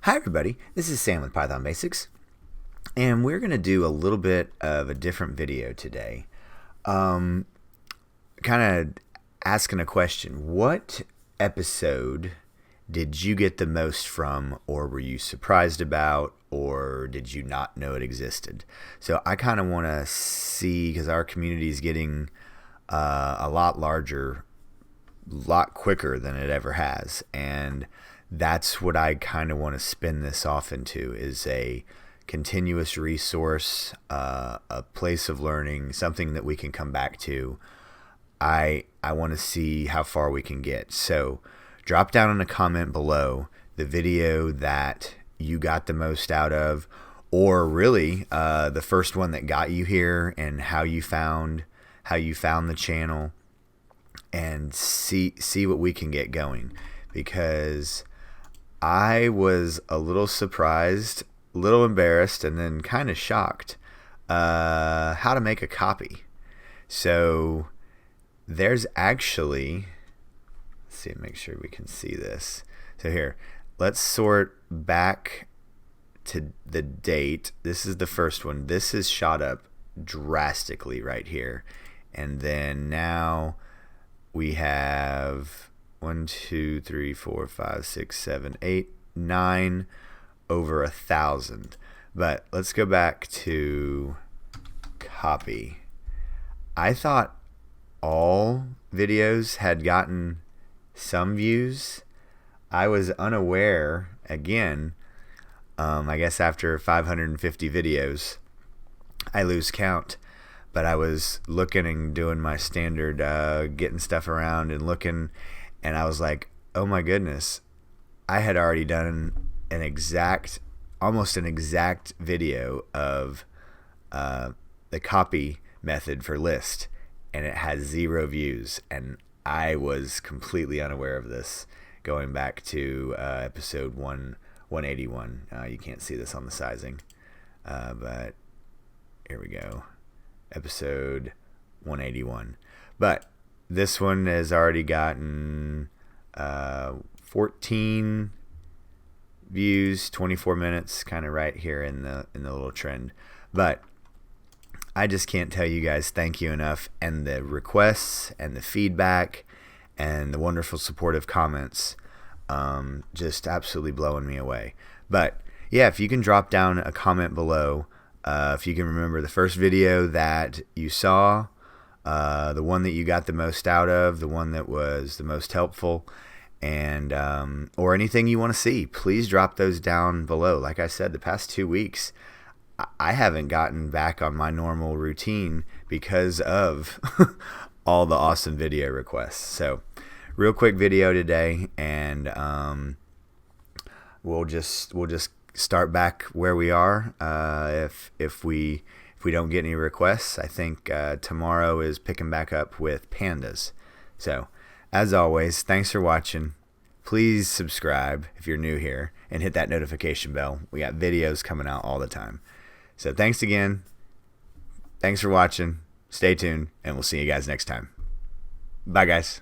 Hi everybody, this is Sam with Python Basics, and we're going to do a little bit of a different video today. Kind of asking a question. What episode did you get the most from, or were you surprised about, or did you not know it existed? So I kind of want to see, because our community is getting a lot larger, lot quicker than it ever has, and that's what I kind of want to spin this off into, is a continuous resource, a place of learning, something that we can come back to. I want to see how far we can get. So drop down in a comment below the video that you got the most out of, or really the first one that got you here, and how you found the channel, and see what we can get going, because I was a little surprised, a little embarrassed, and then kind of shocked how to make a copy. So there's actually, let's see, make sure we can see this. So here, let's sort back to the date. This is the first one. This is shot up drastically right here. And then now we have 1, 2, 3, 4, 5, 6, 7, 8, 9, over 1,000. But let's go back to copy. I thought all videos had gotten some views. I was unaware, again, I guess after 550 videos, I lose count. But I was looking and doing my standard, getting stuff around and looking, and I was like, oh my goodness, I had already done almost an exact video of the copy method for list, and it has 0 views, and I was completely unaware of this going back to episode 181. You can't see this on the sizing, but here we go. Episode 181. But this one has already gotten 14 views, 24 minutes, kind of right here in the little trend. But I just can't tell you guys thank you enough, and the requests and the feedback and the wonderful supportive comments, just absolutely blowing me away. But yeah, if you can drop down a comment below, if you can remember the first video that you saw, the one that you got the most out of, the one that was the most helpful, and or anything you want to see, please drop those down below. Like I said, the past 2 weeks, I haven't gotten back on my normal routine because of all the awesome video requests. So real quick video today, and we'll just start back where we are. If we don't get any requests, I think tomorrow is picking back up with pandas. So as always, thanks for watching. Please subscribe if you're new here, and hit that notification bell. We got videos coming out all the time. So thanks again. Thanks for watching. Stay tuned, and we'll see you guys next time. Bye guys.